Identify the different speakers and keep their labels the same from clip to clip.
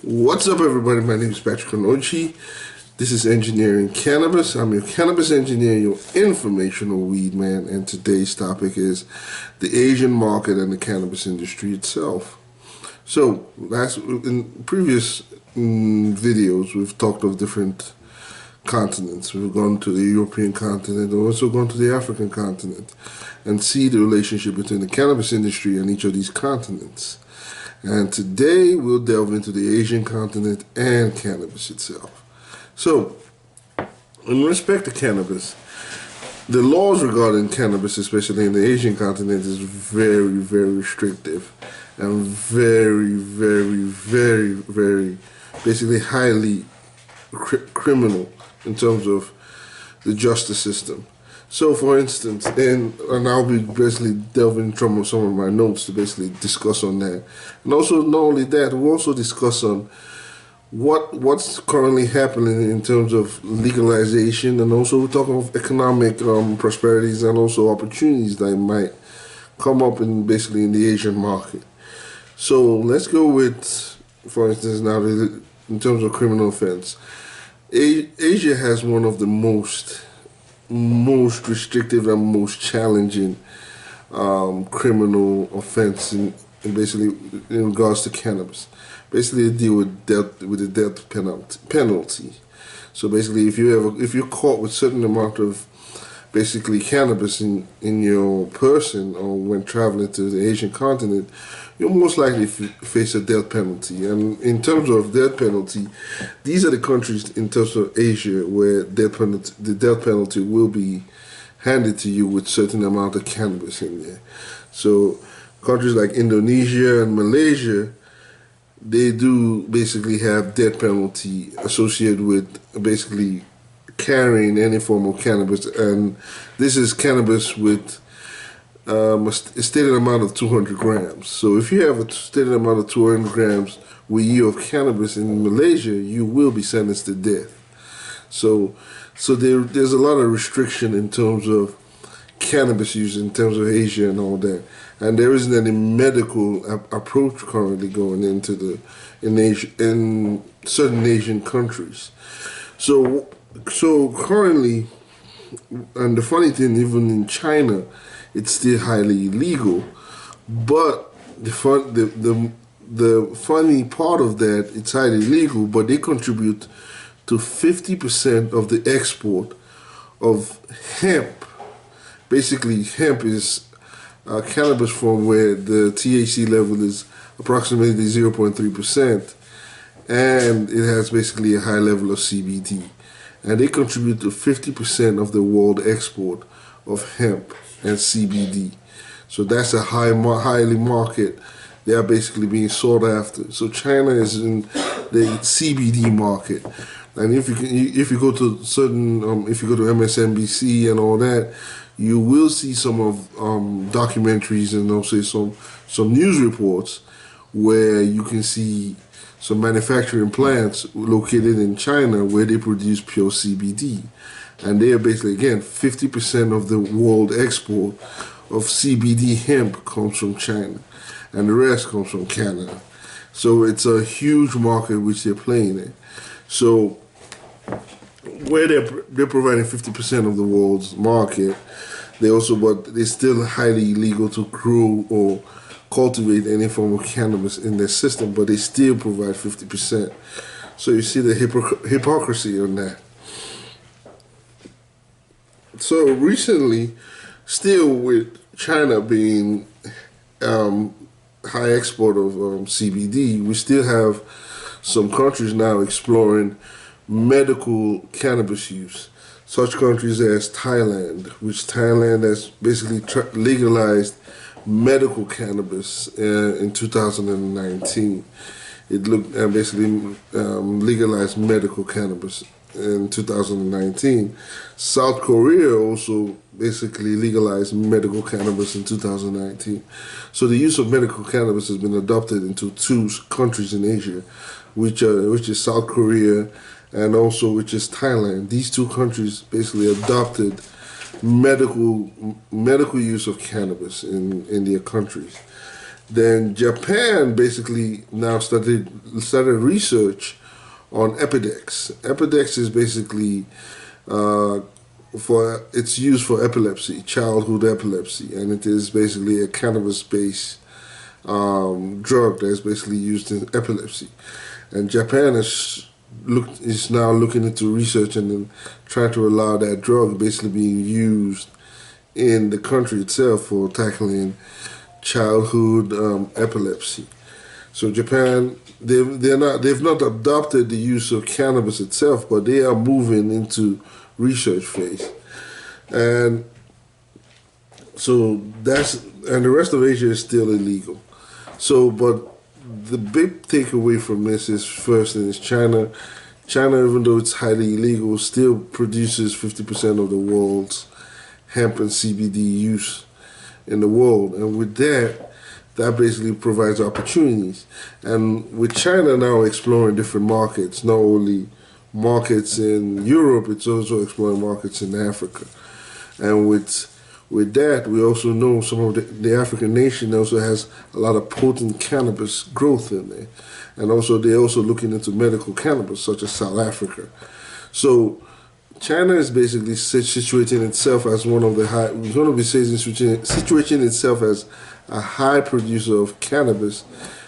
Speaker 1: What's up, everybody? My name is Patrick Onochi. This is Engineering Cannabis. I'm your cannabis engineer, your informational weed man, and today's topic is the Asian market and the cannabis industry itself. So, in previous videos, we've talked of different continents. We've gone to the European continent, and also gone to the African continent, and see the relationship between the cannabis industry and each of these continents. And today we'll delve into the Asian continent and cannabis itself. So, in respect to cannabis, the laws regarding cannabis, especially in the Asian continent, is very, very restrictive and very, basically highly criminal in terms of the justice system. So, for instance, and I'll be basically delving into some of my notes to basically discuss on that. And also, not only that, we'll also discuss on what's currently happening in terms of legalization, and also we're talking of economic prosperities and also opportunities that might come up in basically in the Asian market. So let's go with, for instance, now in terms of criminal offense. Asia has one of the most restrictive and most challenging criminal offense in basically in regards to cannabis. Basically, they deal with the death penalty. So basically, if you're caught with certain amount of basically cannabis in your person or when traveling to the Asian continent, you'll most likely face a death penalty. And in terms of death penalty, these are the countries in terms of Asia where the death penalty will be handed to you with certain amount of cannabis in there. So countries like Indonesia and Malaysia, they do basically have death penalty associated with basically carrying any form of cannabis, and this is cannabis with a stated amount of 200 grams. So if you have a stated amount of 200 grams with you of cannabis in Malaysia, you will be sentenced to death. So there's a lot of restriction in terms of cannabis use in terms of Asia and all that, and there isn't any medical approach currently going into in certain Asian countries. So currently, and the funny thing, even in China, it's still highly illegal. But the funny part of that, it's highly illegal, but they contribute to 50% of the export of hemp. Basically, hemp is a cannabis form where the THC level is approximately 0.3%, and it has basically a high level of CBD. And they contribute to 50% of the world export of hemp and CBD. So that's a highly market. They are basically being sought after. So China is in the CBD market. And if you go to certain if you go to MSNBC and all that, you will see some of documentaries and also some news reports where you can see some manufacturing plants located in China where they produce pure CBD. And they are basically, again, 50% of the world export of CBD hemp comes from China, and the rest comes from Canada. So it's a huge market which they're playing in. So where they're providing 50% of the world's market, but it's still highly illegal to grow or cultivate any form of cannabis in their system, but they still provide 50%. So you see the hypocrisy on that. So recently, still with China being high export of CBD, we still have some countries now exploring medical cannabis use. Such countries as Thailand, which Thailand has basically legalized medical cannabis in 2019. It basically legalized medical cannabis in 2019. South Korea also basically legalized medical cannabis in 2019. So the use of medical cannabis has been adopted into two countries in Asia, which is South Korea and also which is Thailand. These two countries basically adopted medical use of cannabis in their countries. Then Japan basically now started research on Epidex. Epidex is basically it's used for epilepsy, childhood epilepsy, and it is basically a cannabis-based drug that is basically used in epilepsy. And Japan is now looking into research and then trying to allow that drug basically being used in the country itself for tackling childhood epilepsy. So Japan, they've not adopted the use of cannabis itself, but they are moving into research phase. And so and the rest of Asia is still illegal. So, but the big takeaway from this is first is China. China, even though it's highly illegal, still produces 50% of the world's hemp and CBD use in the world. And with that basically provides opportunities. And with China now exploring different markets, not only markets in Europe, it's also exploring markets in Africa. And with that, we also know some of the African nation also has a lot of potent cannabis growth in there. And also they're also looking into medical cannabis, such as South Africa. So China is basically situating itself as one of the high, we're going to be situating itself as a high producer of cannabis,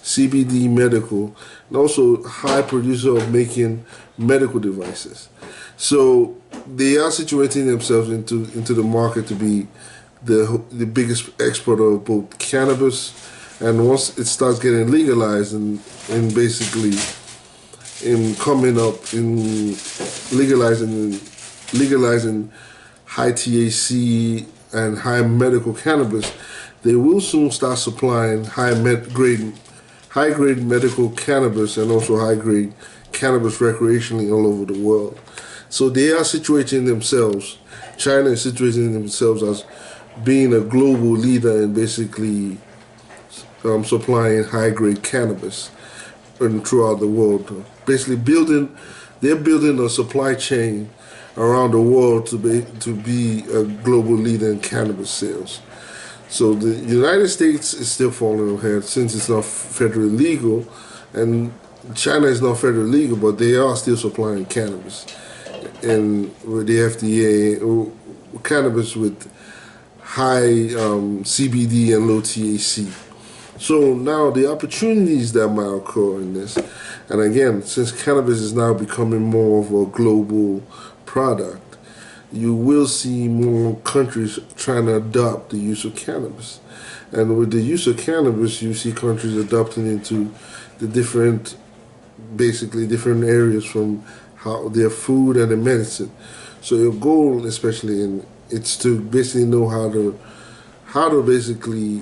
Speaker 1: CBD medical, and also high producer of making medical devices. So they are situating themselves into the market to be the biggest exporter of both cannabis, and once it starts getting legalized and basically in coming up in legalizing high THC and high medical cannabis, they will soon start supplying high grade medical cannabis and also high grade cannabis recreationally all over the world. So they are situating themselves. China is situating themselves as being a global leader in basically supplying high grade cannabis throughout the world. Basically they're building a supply chain around the world to be a global leader in cannabis sales. So the United States is still falling ahead since it's not federally legal, and China is not federally legal, but they are still supplying cannabis, and with the FDA, cannabis with high CBD and low THC. So now the opportunities that might occur in this, and again, since cannabis is now becoming more of a global product, you will see more countries trying to adopt the use of cannabis. And with the use of cannabis, you see countries adopting into the different areas from how their food and their medicine. So your goal, especially it's to basically know how to basically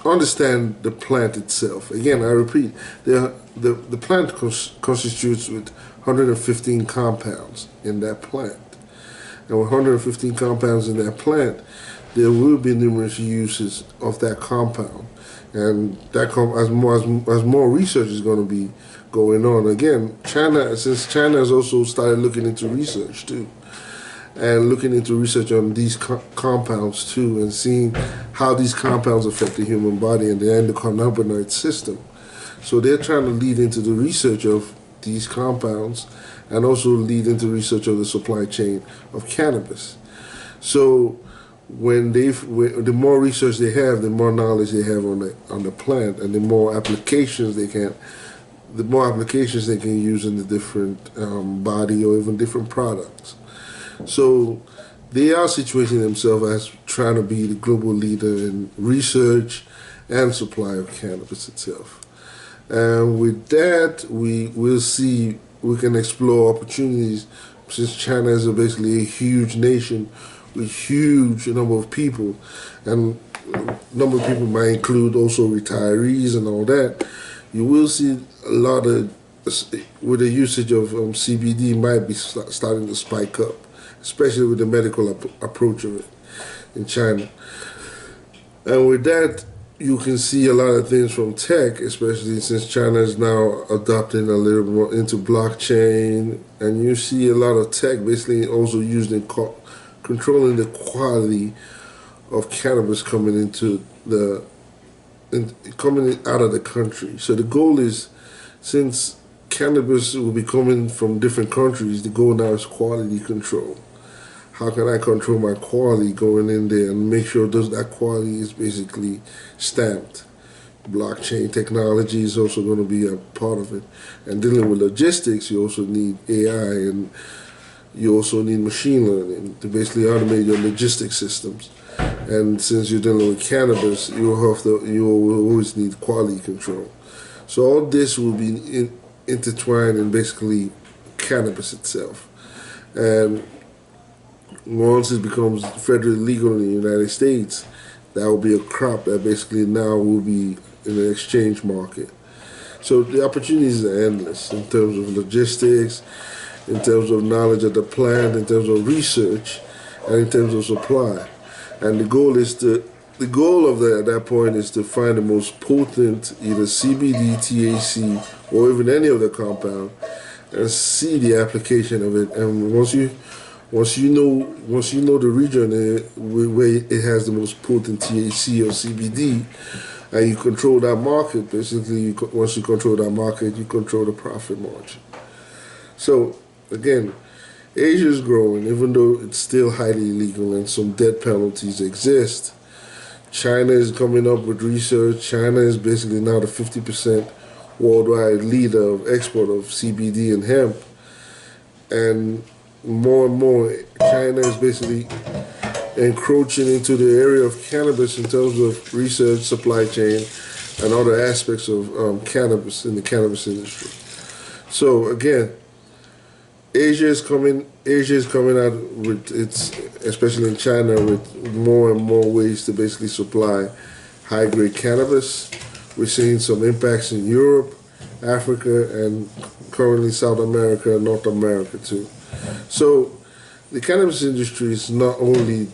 Speaker 1: understand the plant itself. Again, I repeat, the plant constitutes with 115 compounds in that plant. And with 115 compounds in that plant, there will be numerous uses of that compound. And that as more research is going to be going on. Again, since China has also started looking into research too, and looking into research on these compounds too, and seeing how these compounds affect the human body and the endocannabinoid system. So they're trying to lead into the research of these compounds and also lead into research of the supply chain of cannabis. So the more research they have, the more knowledge they have on the plant, and the more applications they can use in the different body or even different products. So they are situating themselves as trying to be the global leader in research and supply of cannabis itself. And with that, we can explore opportunities, since China is basically a huge nation with huge number of people, and number of people might include also retirees and all that. You will see a lot of, with the usage of CBD might be starting to spike up, especially with the medical approach of it in China. And with that, you can see a lot of things from tech, especially since China is now adopting a little more into blockchain, and you see a lot of tech basically also used in controlling the quality of cannabis coming into the coming out of the country. So the goal is, since cannabis will be coming from different countries, the goal now is quality control. How can I control my quality going in there and make sure that quality is basically stamped? Blockchain technology is also going to be a part of it. And dealing with logistics, you also need AI, and you also need machine learning to basically automate your logistics systems. And since you're dealing with cannabis, you will always need quality control. So all this will be intertwined in basically cannabis itself. And once it becomes federally legal in the United States, that will be a crop that basically now will be in the exchange market. So the opportunities are endless in terms of logistics, in terms of knowledge of the plant, in terms of research, and in terms of supply. And the goal of at that point is to find the most potent either CBD, THC, or even any other compound, and see the application of it. And once you know the region where it has the most potent THC or CBD, and you control that market, basically, once you control that market, you control the profit margin. So again, Asia is growing, even though it's still highly illegal and some death penalties exist. China is coming up with research. China is basically now the 50% worldwide leader of export of CBD and hemp. And more, China is basically encroaching into the area of cannabis in terms of research, supply chain, and other aspects of cannabis in the cannabis industry. So again, Asia is coming out with its, especially in China, with more and more ways to basically supply high-grade cannabis. We're seeing some impacts in Europe, Africa, and currently South America and North America too. So the cannabis industry is not only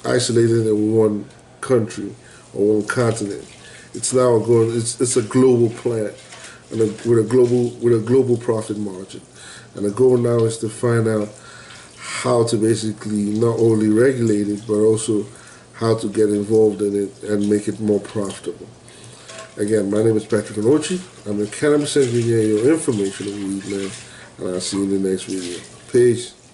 Speaker 1: isolated in one country or one continent. It's now it's a global plant, and with a global profit margin. And the goal now is to find out how to basically not only regulate it, but also how to get involved in it and make it more profitable. Again, my name is Patrick Onochi. I'm a cannabis engineer, your informational weed man, and I'll see you in the next video. Peace.